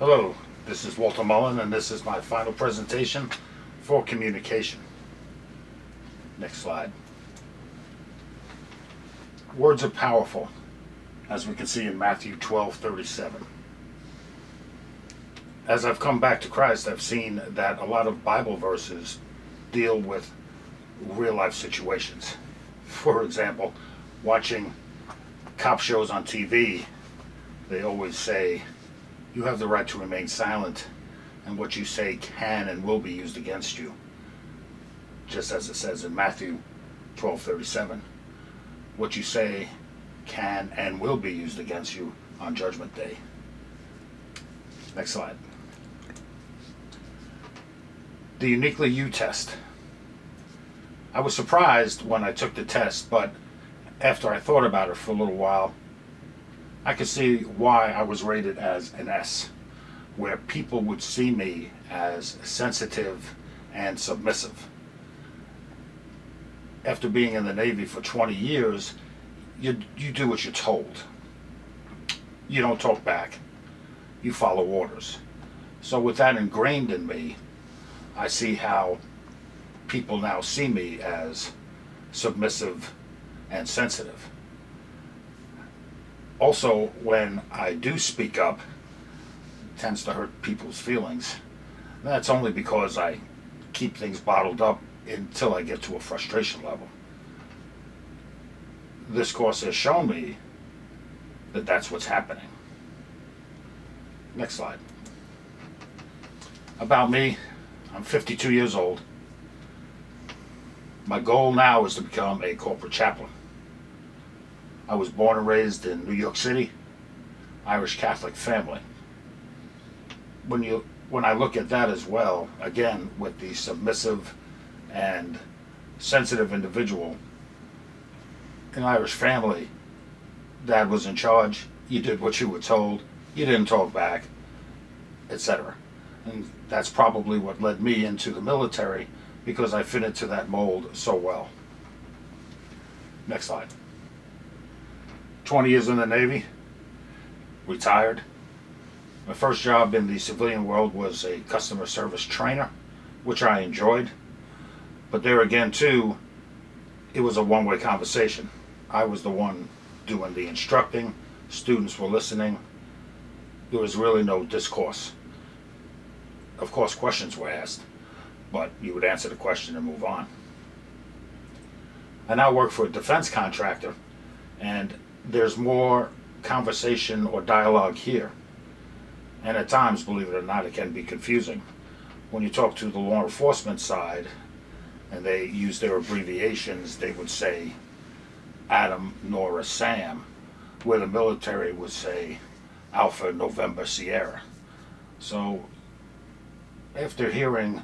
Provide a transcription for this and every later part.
Hello, this is Walter Mullen, and this is my final presentation for communication. Next slide. Words are powerful, as we can see in Matthew 12:37. As I've come back to Christ, I've seen that a lot of Bible verses deal with real life situations. For example, watching cop shows on TV, they always say, you have the right to remain silent, and what you say can and will be used against you. Just as it says in Matthew 12:37, what you say can and will be used against you on Judgment Day. Next slide. The Uniquely You test. I was surprised when I took the test, but after I thought about it for a little while, I could see why I was rated as an S, where people would see me as sensitive and submissive. After being in the Navy for 20 years, you do what you're told. You don't talk back. You follow orders. So with that ingrained in me, I see how people now see me as submissive and sensitive. Also, when I do speak up, it tends to hurt people's feelings. That's only because I keep things bottled up until I get to a frustration level. This course has shown me that that's what's happening. Next slide. About me, I'm 52 years old. My goal now is to become a corporate chaplain. I was born and raised in New York City, Irish Catholic family. When I look at that as well, again, with the submissive and sensitive individual, an Irish family, Dad was in charge, you did what you were told, you didn't talk back, etc. And that's probably what led me into the military, because I fit into that mold so well. Next slide. 20 years in the Navy, retired. My first job in the civilian world was a customer service trainer, which I enjoyed. But there again, too, it was a one-way conversation. I was the one doing the instructing, students were listening. There was really no discourse. Of course, questions were asked, but you would answer the question and move on. I now work for a defense contractor, and there's more conversation or dialogue here. And at times, believe it or not, it can be confusing. When you talk to the law enforcement side and they use their abbreviations, they would say Adam, Nora, Sam, where the military would say Alpha, November, Sierra. So after hearing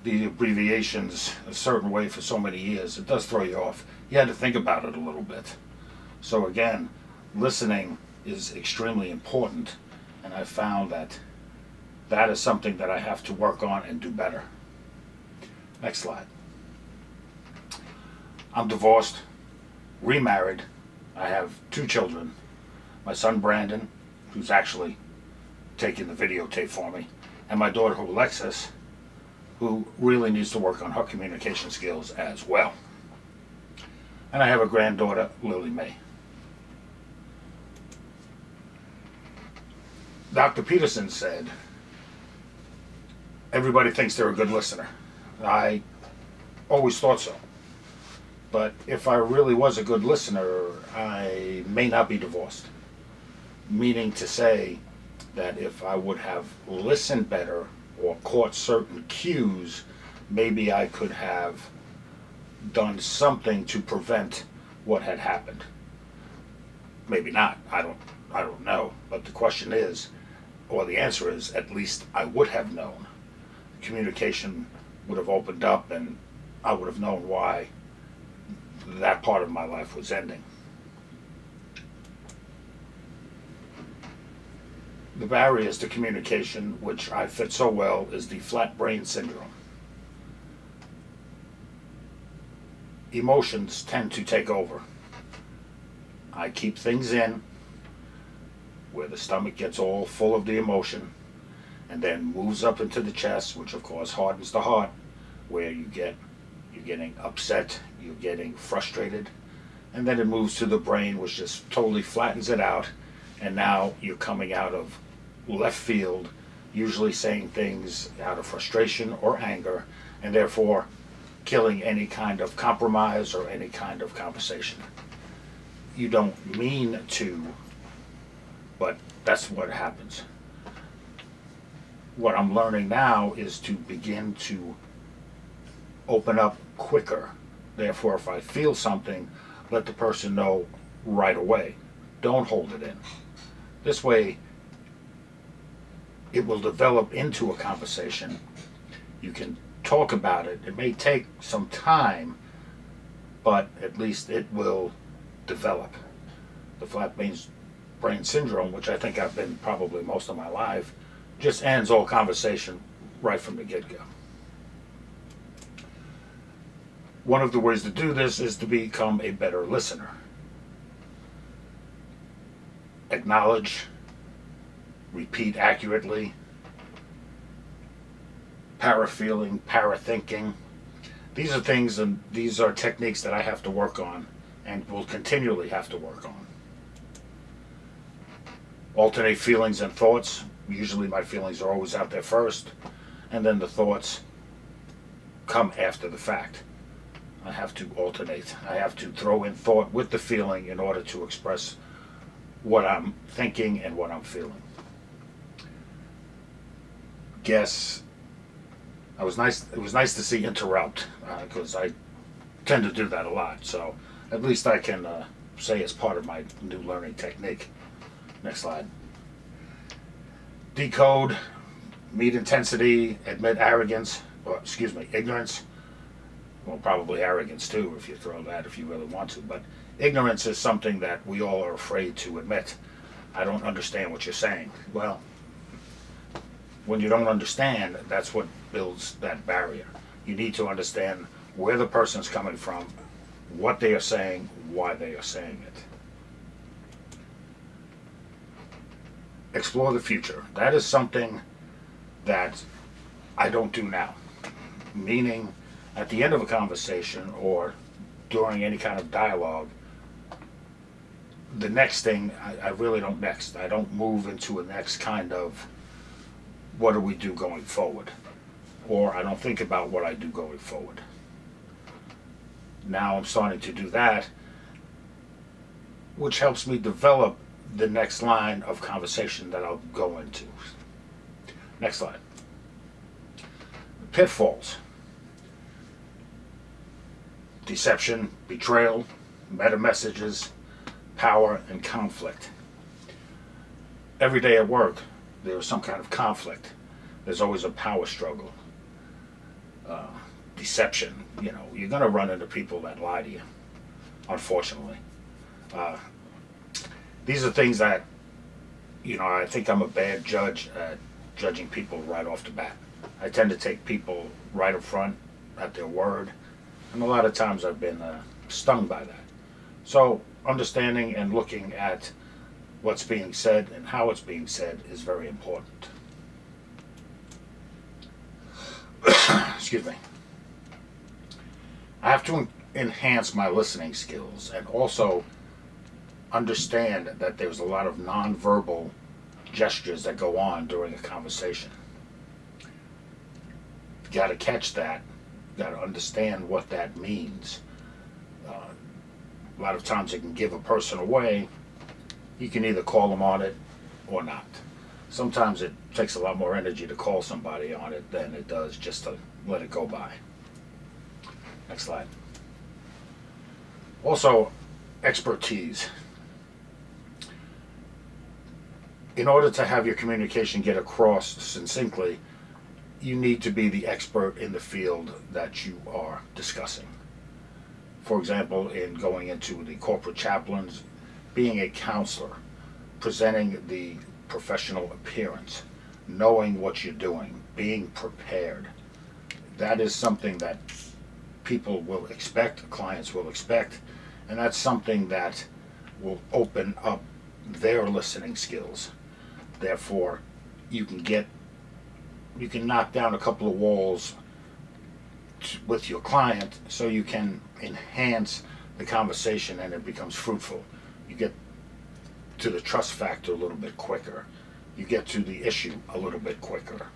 the abbreviations a certain way for so many years, it does throw you off. You had to think about it a little bit. So again, listening is extremely important, and I found that that is something that I have to work on and do better. Next slide. I'm divorced, remarried. I have 2 children. My son Brandon, who's actually taking the videotape for me, and my daughter Alexis, who really needs to work on her communication skills as well. And I have a granddaughter, Lily Mae. Dr. Peterson said, everybody thinks they're a good listener. I always thought so. But if I really was a good listener, I may not be divorced. Meaning to say that if I would have listened better or caught certain cues, maybe I could have done something to prevent what had happened. Maybe not. I don't know. But the question is, or the answer is, at least I would have known. Communication would have opened up, and I would have known why that part of my life was ending. The barriers to communication, which I fit so well, is the flat brain syndrome. Emotions tend to take over. I keep things in, where the stomach gets all full of the emotion, and then moves up into the chest, which of course hardens the heart, where you're getting upset, you're getting frustrated, and then it moves to the brain, which just totally flattens it out, and now you're coming out of left field, usually saying things out of frustration or anger, and therefore killing any kind of compromise or any kind of conversation. You don't mean to, but that's what happens. What I'm learning now is to begin to open up quicker. Therefore, if I feel something, let the person know right away. Don't hold it in. This way, it will develop into a conversation. You can talk about it. It may take some time, but at least it will develop. The flat brain syndrome, which I think I've been probably most of my life, just ends all conversation right from the get-go. One of the ways to do this is to become a better listener. Acknowledge, repeat accurately, para-feeling, para-thinking. These are things and these are techniques that I have to work on and will continually have to work on. Alternate feelings and thoughts. Usually my feelings are always out there first, and then the thoughts come after the fact. I have to alternate. I have to throw in thought with the feeling in order to express what I'm thinking and what I'm feeling. Guess it was nice to see interrupt, because I tend to do that a lot, so at least I can say it's part of my new learning technique. Next slide. Decode, meet intensity, admit arrogance, or excuse me, ignorance. Well, probably arrogance too, if you throw that, if you really want to, but ignorance is something that we all are afraid to admit. I don't understand what you're saying. Well, when you don't understand, that's what builds that barrier. You need to understand where the person's coming from, what they are saying, why they are saying it. Explore the future. That is something that I don't do now. Meaning, at the end of a conversation or during any kind of dialogue, the next thing, I really don't next. I don't move into a next kind of, what do we do going forward? Or I don't think about what I do going forward. Now I'm starting to do that, which helps me develop the next line of conversation that I'll go into. Next slide. Pitfalls. Deception, betrayal, meta messages, power, and conflict. Every day at work, there's some kind of conflict. There's always a power struggle. Deception. You know, you're going to run into people that lie to you, unfortunately. These are things that, you know, I think I'm a bad judge at judging people right off the bat. I tend to take people right up front at their word, and a lot of times I've been stung by that. So understanding and looking at what's being said and how it's being said is very important. Excuse me. I have to enhance my listening skills and also understand that there's a lot of nonverbal gestures that go on during a conversation. You got to catch that. You got to understand what that means. A lot of times it can give a person away. You can either call them on it or not. Sometimes it takes a lot more energy to call somebody on it than it does just to let it go by. Next slide. Also, expertise. In order to have your communication get across succinctly, you need to be the expert in the field that you are discussing. For example, in going into the corporate chaplains, being a counselor, presenting the professional appearance, knowing what you're doing, being prepared. That is something that people will expect, clients will expect, and that's something that will open up their listening skills. Therefore, you can get you can knock down a couple of walls with your client so you can enhance the conversation and it becomes fruitful. You get to the trust factor a little bit quicker. You get to the issue a little bit quicker.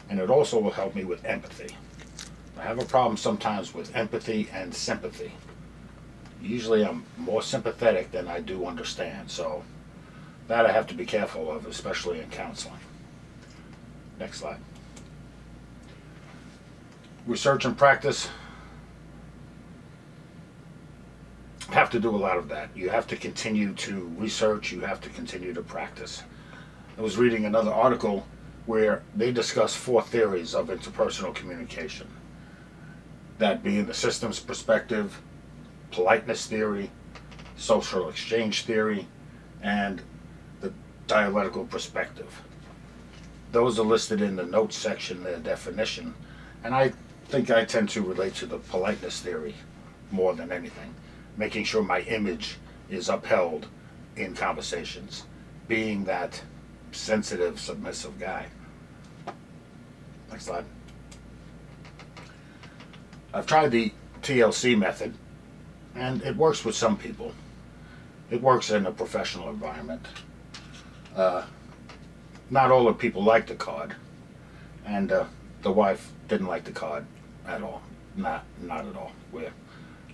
And it also will help me with empathy. I have a problem sometimes with empathy and sympathy. Usually I'm more sympathetic than I do understand, so that I have to be careful of, especially in counseling. Next slide. Research and practice. Have to do a lot of that. You have to continue to research, you have to continue to practice. I was reading another article where they discuss 4 theories of interpersonal communication. That being the systems perspective, politeness theory, social exchange theory, and the dialectical perspective. Those are listed in the notes section, their definition, and I think I tend to relate to the politeness theory more than anything. Making sure my image is upheld in conversations, being that sensitive, submissive guy. Next slide. I've tried the TLC method, and it works with some people. It works in a professional environment. Not all the people like the card, and the wife didn't like the card at all. Not at all.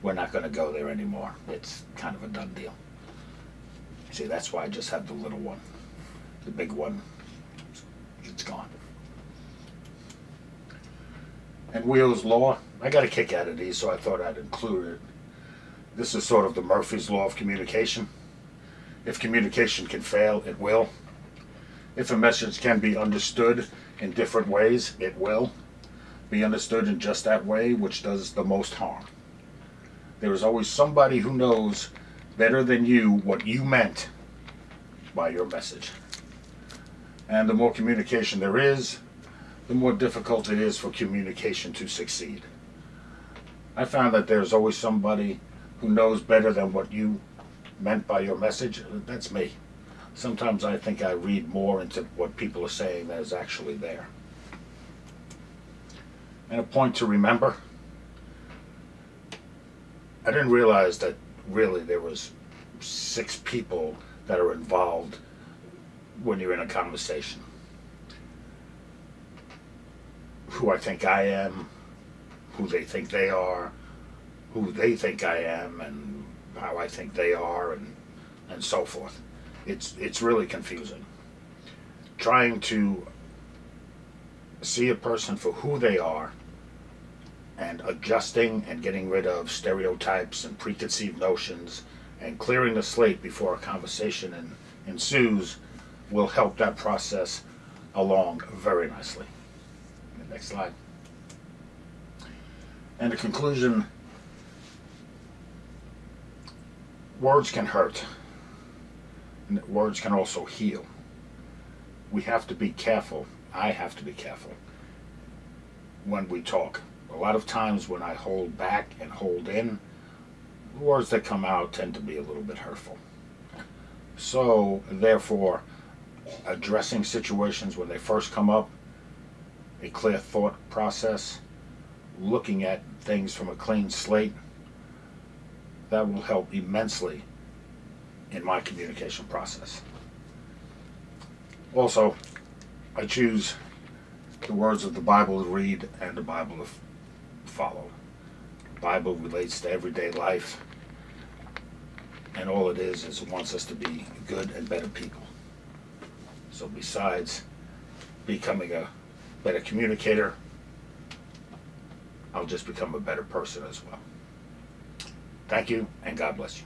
We're not going to go there anymore. It's kind of a done deal. See, that's why I just have the little one. The big one, it's gone. And Wheel's Law, I got a kick out of these, so I thought I'd include it. This is sort of the Murphy's Law of communication. If communication can fail, it will. If a message can be understood in different ways, it will be understood in just that way, which does the most harm. There is always somebody who knows better than you what you meant by your message. And the more communication there is, the more difficult it is for communication to succeed. I found that there's always somebody who knows better than what you meant by your message. That's me. Sometimes I think I read more into what people are saying than is actually there. And a point to remember, I didn't realize that really there was 6 people that are involved when you're in a conversation. Who I think I am, who they think they are, who they think I am, and how I think they are, and so forth. It's really confusing. Trying to see a person for who they are and adjusting and getting rid of stereotypes and preconceived notions and clearing the slate before a conversation ensues will help that process along very nicely. Next slide. And the conclusion, words can hurt, and words can also heal. We have to be careful. I have to be careful when we talk. A lot of times when I hold back and hold in, the words that come out tend to be a little bit hurtful. So, therefore, addressing situations when they first come up, a clear thought process, looking at things from a clean slate, that will help immensely in my communication process. Also, I choose the words of the Bible to read and the Bible to follow. The Bible relates to everyday life, and all it is it wants us to be good and better people. So besides becoming a better communicator, I'll just become a better person as well. Thank you, and God bless you.